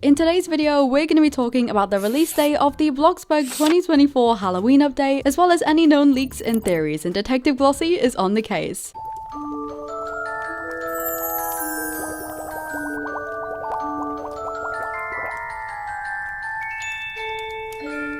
In today's video, we're going to be talking about the release date of the Bloxburg 2024 Halloween update, as well as any known leaks and theories, and Detective Glossie is on the case.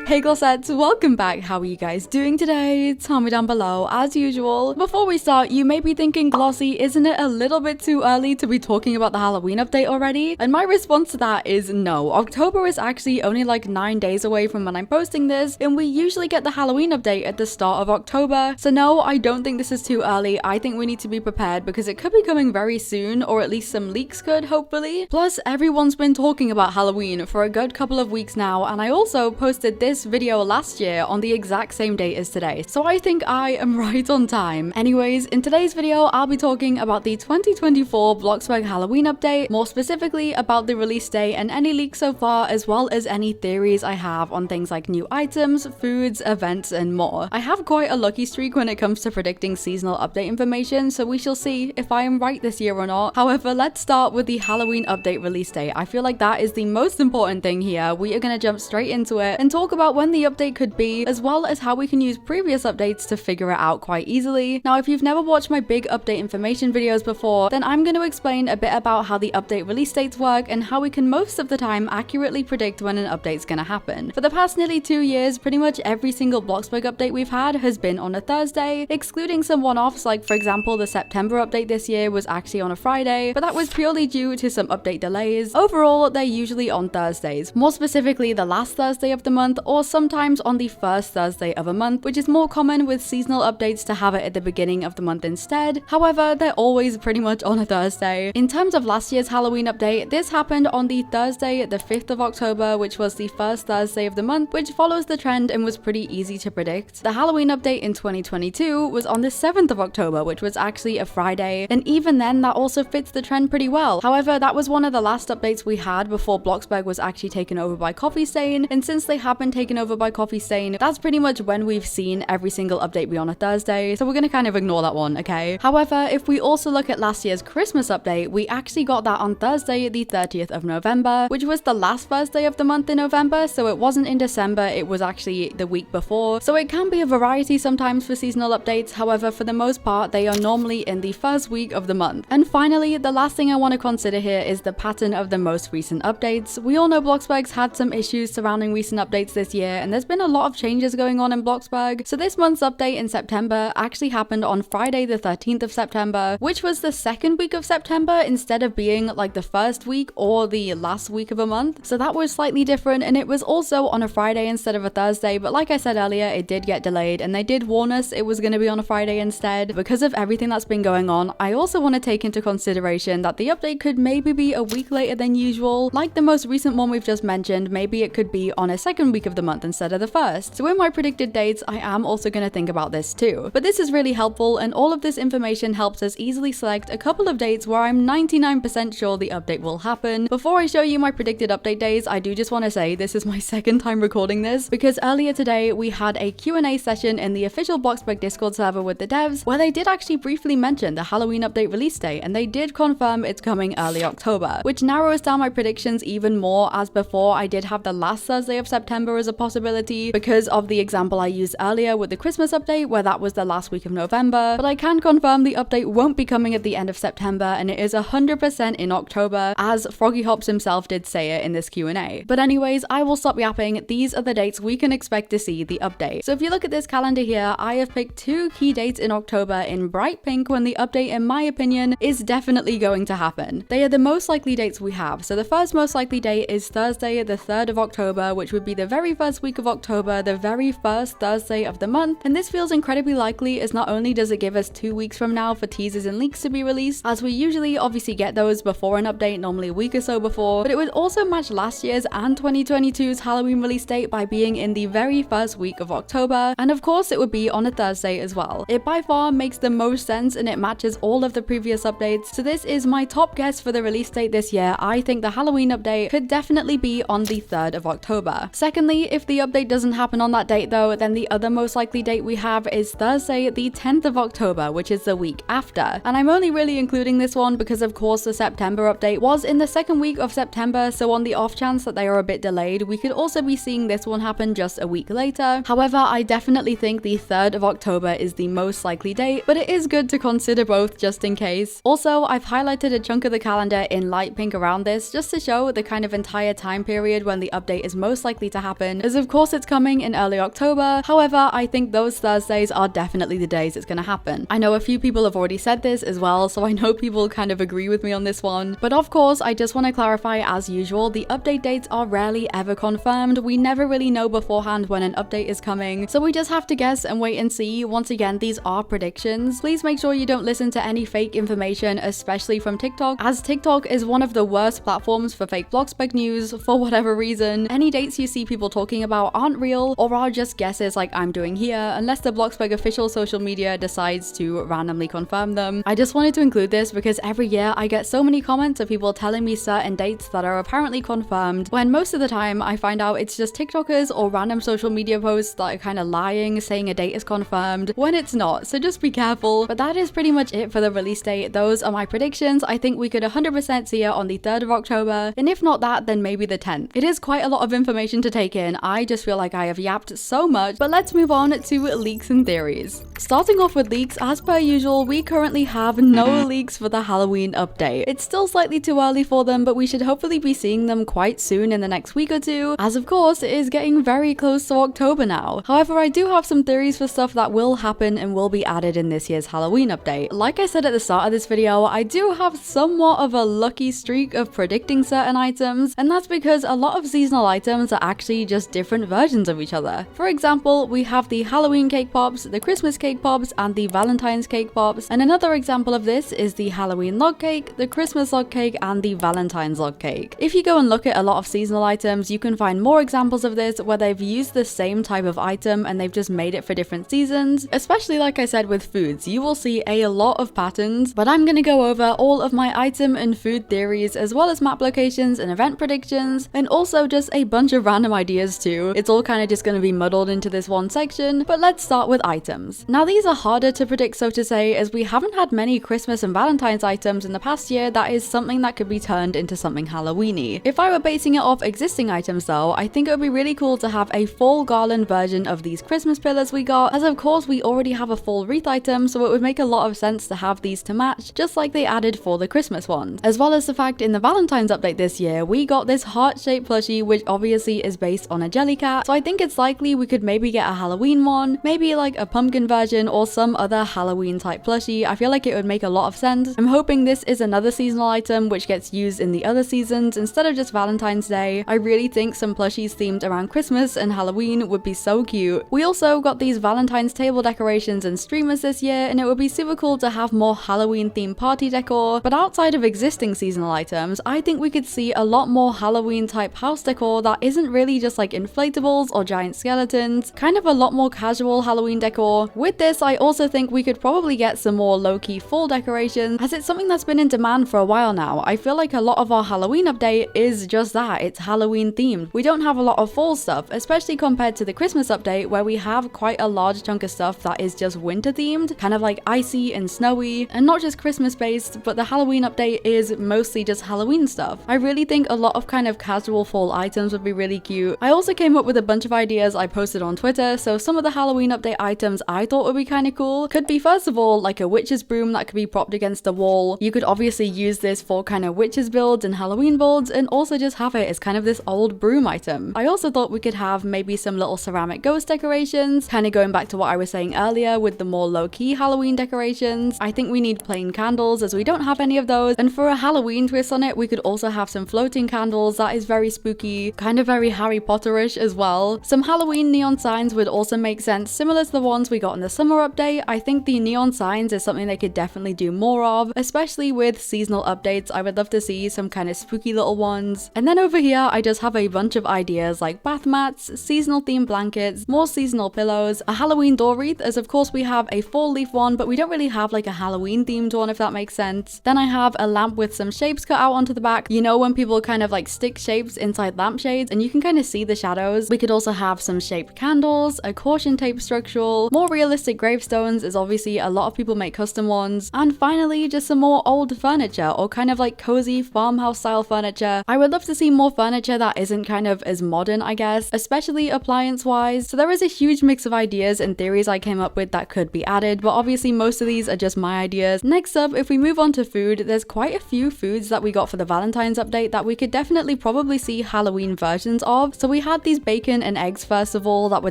Hey glossettes, welcome back. How are you guys doing today? Tell me down below as usual. Before we start, you may be thinking, Glossie, isn't it a little bit too early to be talking about the Halloween update already? And my response to that is no. October is actually only like 9 days away from when I'm posting this, and we usually get the Halloween update at the start of October. So no, I don't think this is too early. I think we need to be prepared because it could be coming very soon, or at least some leaks could, hopefully. Plus, everyone's been talking about Halloween for a good couple of weeks now, and I also posted this video last year on the exact same date as today, so I think I am right on time. Anyways, in today's video I'll be talking about the 2024 Bloxburg Halloween update, more specifically about the release date and any leaks so far, as well as any theories I have on things like new items, foods, events, and more. I have quite a lucky streak when it comes to predicting seasonal update information, so we shall see if I am right this year or not. However, let's start with the Halloween update release date. I feel like that is the most important thing here. We are going to jump straight into it and talk about when the update could be, as well as how we can use previous updates to figure it out quite easily. Now, if you've never watched my big update information videos before, then I'm going to explain a bit about how the update release dates work and how we can most of the time accurately predict when an update's going to happen. For the past nearly 2 years, pretty much every single Bloxburg update we've had has been on a Thursday, excluding some one-offs, like for example the September update this year was actually on a Friday, but that was purely due to some update delays. Overall, they're usually on Thursdays, more specifically the last Thursday of the month, or sometimes on the first Thursday of a month, which is more common with seasonal updates to have it at the beginning of the month instead. However, they're always pretty much on a Thursday. In terms of last year's Halloween update, this happened on the Thursday, the 5th of October, which was the first Thursday of the month, which follows the trend and was pretty easy to predict. The Halloween update in 2022 was on the 7th of October, which was actually a Friday, and even then that also fits the trend pretty well. However, that was one of the last updates we had before Bloxburg was actually taken over by Coffee Stain, and since they have been taken over by Coffee Stain, that's pretty much when we've seen every single update be on a Thursday, so we're gonna kind of ignore that one, okay? However, if we also look at last year's Christmas update, we actually got that on Thursday, the 30th of November, which was the last Thursday of the month in November, so it wasn't in December, it was actually the week before. So it can be a variety sometimes for seasonal updates, however, for the most part, they are normally in the first week of the month. And finally, the last thing I want to consider here is the pattern of the most recent updates. We all know Bloxburg's had some issues surrounding recent updates this year, and there's been a lot of changes going on in Bloxburg. So this month's update in September actually happened on Friday the 13th of September, which was the second week of September instead of being like the first week or the last week of a month. So that was slightly different, and it was also on a Friday instead of a Thursday, but like I said earlier, it did get delayed and they did warn us it was going to be on a Friday instead. Because of everything that's been going on, I also want to take into consideration that the update could maybe be a week later than usual. Like the most recent one we've just mentioned, maybe it could be on a second week of the month instead of the first. So in my predicted dates, I am also going to think about this too. But this is really helpful, and all of this information helps us easily select a couple of dates where I'm 99% sure the update will happen. Before I show you my predicted update days, I do just want to say this is my second time recording this, because earlier today we had a Q&A session in the official Bloxburg Discord server with the devs, where they did actually briefly mention the Halloween update release date, and they did confirm it's coming early October, which narrows down my predictions even more, as before I did have the last Thursday of September as a possibility because of the example I used earlier with the Christmas update, where that was the last week of November. But I can confirm the update won't be coming at the end of September, and it is 100% in October, as Froggy Hops himself did say it in this Q&A. But anyways, I will stop yapping. These are the dates we can expect to see the update. So if you look at this calendar here, I have picked 2 key dates in October in bright pink when the update, in my opinion, is definitely going to happen. They are the most likely dates we have. So the first most likely date is Thursday the 3rd of October, which would be the very first week of October, the very first Thursday of the month, and this feels incredibly likely, as not only does it give us 2 weeks from now for teasers and leaks to be released, as we usually obviously get those before an update, normally a week or so before, but it would also match last year's and 2022's Halloween release date by being in the very first week of October, and of course it would be on a Thursday as well. It by far makes the most sense, and it matches all of the previous updates, so this is my top guess for the release date this year. I think the Halloween update could definitely be on the 3rd of October. Secondly, if the update doesn't happen on that date though, then the other most likely date we have is Thursday, the 10th of October, which is the week after. And I'm only really including this one because of course the September update was in the second week of September, so on the off chance that they are a bit delayed, we could also be seeing this one happen just a week later. However, I definitely think the 3rd of October is the most likely date, but it is good to consider both just in case. Also, I've highlighted a chunk of the calendar in light pink around this just to show the kind of entire time period when the update is most likely to happen, as of course it's coming in early October. However, I think those Thursdays are definitely the days it's gonna happen. I know a few people have already said this as well, so I know people kind of agree with me on this one. But of course, I just want to clarify, as usual, the update dates are rarely ever confirmed. We never really know beforehand when an update is coming, so we just have to guess and wait and see. Once again, these are predictions. Please make sure you don't listen to any fake information, especially from TikTok, as TikTok is one of the worst platforms for fake Bloxburg news for whatever reason. Any dates you see people talking about aren't real or are just guesses like I'm doing here, unless the Bloxburg official social media decides to randomly confirm them. I just wanted to include this because every year I get so many comments of people telling me certain dates that are apparently confirmed, when most of the time I find out it's just TikTokers or random social media posts that are kind of lying, saying a date is confirmed when it's not, so just be careful. But that is pretty much it for the release date. Those are my predictions. I think we could 100% see it on the 3rd of October, and if not that, then maybe the 10th. It is quite a lot of information to take in. I just feel like I have yapped so much, but let's move on to leaks and theories. Starting off with leaks, as per usual, we currently have no leaks for the Halloween update. It's still slightly too early for them, but we should hopefully be seeing them quite soon in the next week or two, as of course it is getting very close to October now. However, I do have some theories for stuff that will happen and will be added in this year's Halloween update. Like I said at the start of this video, I do have somewhat of a lucky streak of predicting certain items, and that's because a lot of seasonal items are actually just different versions of each other. For example, we have the Halloween cake pops, the Christmas cake pops, and the Valentine's cake pops, and another example of this is the Halloween log cake, the Christmas log cake, and the Valentine's log cake. If you go and look at a lot of seasonal items, you can find more examples of this where they've used the same type of item and they've just made it for different seasons. Especially like I said with foods, you will see a lot of patterns, but I'm gonna go over all of my item and food theories, as well as map locations and event predictions, and also just a bunch of random ideas too. It's all kind of just gonna be muddled into this one section, but let's start with items. Now these are harder to predict, so to say, as we haven't had many Christmas and Valentine's items in the past year that is something that could be turned into something Halloweeny. If I were basing it off existing items though, I think it would be really cool to have a fall garland version of these Christmas pillars we got, as of course we already have a fall wreath item, so it would make a lot of sense to have these to match, just like they added for the Christmas ones. As well as the fact in the Valentine's update this year, we got this heart-shaped plushie, which obviously is based on a Jellycat, so I think it's likely we could maybe get a Halloween one, maybe like a pumpkin version or some other Halloween type plushie. I feel like it would make a lot of sense. I'm hoping this is another seasonal item which gets used in the other seasons instead of just Valentine's Day. I really think some plushies themed around Christmas and Halloween would be so cute. We also got these Valentine's table decorations and streamers this year, and it would be super cool to have more Halloween themed party decor. But outside of existing seasonal items, I think we could see a lot more Halloween type house decor that isn't really just like inflatables or giant skeletons, kind of a lot more casual Halloween decor. With this, I also think we could probably get some more low-key fall decorations, as it's something that's been in demand for a while now. I feel like a lot of our Halloween update is just that, it's Halloween themed. We don't have a lot of fall stuff, especially compared to the Christmas update where we have quite a large chunk of stuff that is just winter themed, kind of like icy and snowy, and not just Christmas based, but the Halloween update is mostly just Halloween stuff. I really think a lot of kind of casual fall items would be really cute. I also came up with a bunch of ideas I posted on Twitter, so some of the Halloween update items I thought would be kind of cool could be, first of all, like a witch's broom that could be propped against a wall. You could obviously use this for kind of witches builds and Halloween builds, and also just have it as kind of this old broom item. I also thought we could have maybe some little ceramic ghost decorations, kind of going back to what I was saying earlier with the more low-key Halloween decorations. I think we need plain candles as we don't have any of those, and for a Halloween twist on it, we could also have some floating candles that is very spooky, kind of very Harry Potter-ish as well. Some Halloween neon signs would also make sense, similar to the ones we got in the summer update. I think the neon signs is something they could definitely do more of, especially with seasonal updates. I would love to see some kind of spooky little ones. And then over here, I just have a bunch of ideas like bath mats, seasonal themed blankets, more seasonal pillows, a Halloween door wreath, as of course we have a fall leaf one, but we don't really have like a Halloween themed one, if that makes sense. Then I have a lamp with some shapes cut out onto the back. You know when people kind of like stick shapes inside lampshades and you can kind of see the shadows. We could also have some shaped candles, a caution tape structural, more realistic gravestones as obviously a lot of people make custom ones, and finally just some more old furniture or kind of like cozy farmhouse style furniture. I would love to see more furniture that isn't kind of as modern, I guess, especially appliance wise. So there is a huge mix of ideas and theories I came up with that could be added, but obviously most of these are just my ideas. Next up, if we move on to food, there's quite a few foods that we got for the Valentine's update that we could definitely probably see Halloween versions of. So we had these bacon and eggs first of all that were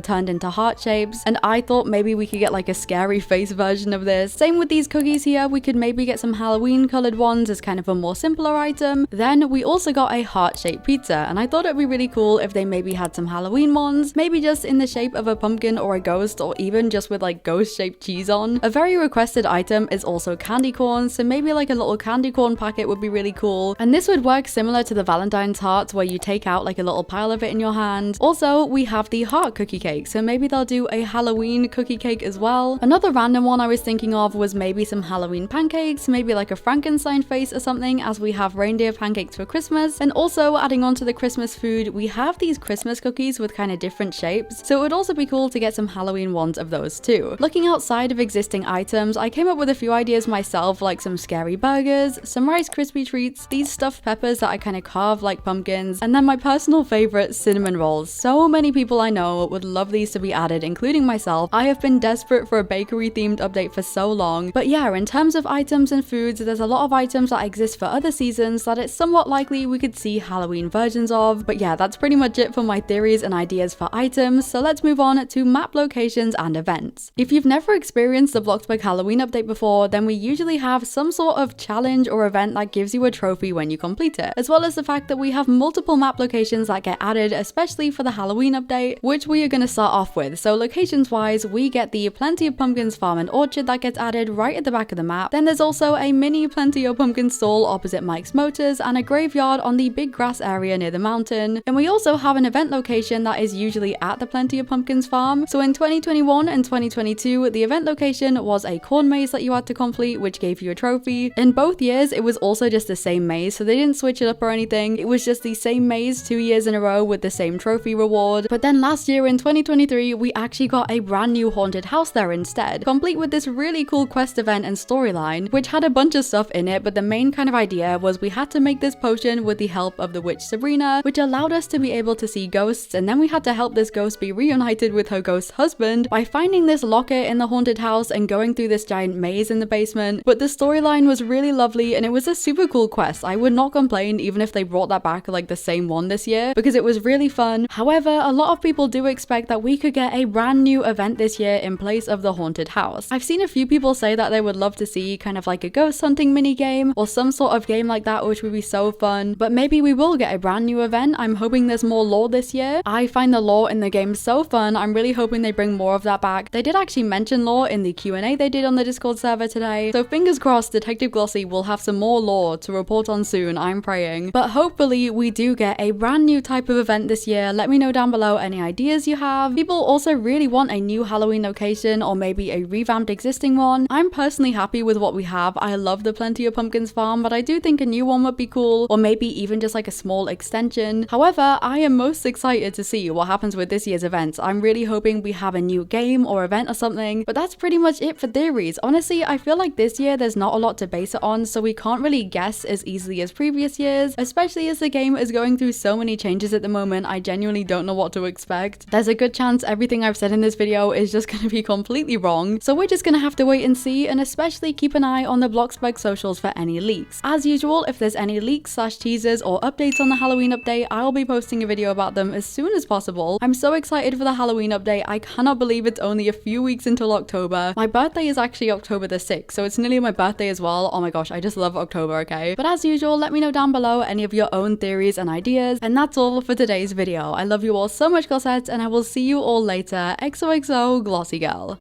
turned into heart shapes, and I thought maybe we could get like a scary face version of this. Same with these cookies here, we could maybe get some Halloween colored ones as kind of a more simpler item. Then we also got a heart-shaped pizza, and I thought it'd be really cool if they maybe had some Halloween ones, maybe just in the shape of a pumpkin or a ghost, or even just with like ghost-shaped cheese on. A very requested item is also candy corn, so maybe like a little candy corn packet would be really cool, and this would work similar to the Valentine's hearts where you take out like a little pile of it in your hand. Also, we have the heart cookie cake, so maybe they'll do a Halloween cookie cake as well. Another random one I was thinking of was maybe some Halloween pancakes, maybe like a Frankenstein face or something, as we have reindeer pancakes for Christmas. And also adding on to the Christmas food, we have these Christmas cookies with kind of different shapes, so it would also be cool to get some Halloween ones of those too. Looking outside of existing items, I came up with a few ideas myself, like some scary burgers, some Rice Krispie treats, these stuffed peppers that I kind of carve like pumpkins, and then my personal favorite, cinnamon rolls. So many people I know would love these to be added, including myself. I have been desperate for a bakery themed update for so long. But yeah, in terms of items and foods, there's a lot of items that exist for other seasons that it's somewhat likely we could see Halloween versions of. But yeah, that's pretty much it for my theories and ideas for items, so let's move on to map locations and events. If you've never experienced the Bloxburg Halloween update before, then we usually have some sort of challenge or event that gives you a trophy when you complete it, as well as the fact that we have multiple map locations that get added, especially for the Halloween update, which we are going to start off with. So locations wise, we get the Plenty of Pumpkins farm and orchard that gets added right at the back of the map. Then there's also a mini Plenty of Pumpkins stall opposite Mike's Motors and a graveyard on the big grass area near the mountain. And we also have an event location that is usually at the Plenty of Pumpkins farm. So in 2021 and 2022, the event location was a corn maze that you had to complete, which gave you a trophy. In both years, it was also just the same maze, so they didn't switch it up or anything. It was just the same maze 2 years in a row with the same trophy reward. But then last year in 2023, we actually got a brand new haunted house there instead, complete with this really cool quest event and storyline, which had a bunch of stuff in it, but the main kind of idea was we had to make this potion with the help of the witch Sabrina, which allowed us to be able to see ghosts, and then we had to help this ghost be reunited with her ghost husband by finding this locket in the haunted house and going through this giant maze in the basement. But the storyline was really lovely and it was a super cool quest. I would not complain even if they brought that back like the same one this year, because it was really fun. However, a lot of people do expect that we could get a brand new event this year in place of the haunted house. I've seen a few people say that they would love to see kind of like a ghost hunting mini game or some sort of game like that, which would be so fun. But maybe we will get a brand new event. I'm hoping there's more lore this year. I find the lore in the game so fun. I'm really hoping they bring more of that back. They did actually mention lore in the Q&A they did on the Discord server today, so fingers crossed Detective Glossie will have some more lore to report on soon. I'm praying. But hopefully we do get a brand new type of event this year. Let me know down below any ideas you have. People also really want a new Halloween location or maybe a revamped existing one. I'm personally happy with what we have. I love the Plenty of Pumpkins farm, but I do think a new one would be cool, or maybe even just like a small extension. However, I am most excited to see what happens with this year's events. I'm really hoping we have a new game or event or something, but that's pretty much it for theories. Honestly, I feel like this year there's not a lot to base it on, so we can't really guess as easily as previous years, especially as the game is going through so many changes at the moment. I genuinely don't know what to expect. There's a good chance everything I've said in this video is just going to be completely wrong, so we're just going to have to wait and see, and especially keep an eye on the Bloxburg socials for any leaks. As usual, if there's any leaks / teasers or updates on the Halloween update, I'll be posting a video about them as soon as possible. I'm so excited for the Halloween update. I cannot believe it's only a few weeks until October. My birthday is actually October the 6th, so it's nearly my birthday as well. Oh my gosh, I just love October, okay? But as usual, let me know down below any of your own theories and ideas, and that's all for today's video. I love you all so much, glossettes, and I will see you all later. XOXO, Glossy Girl.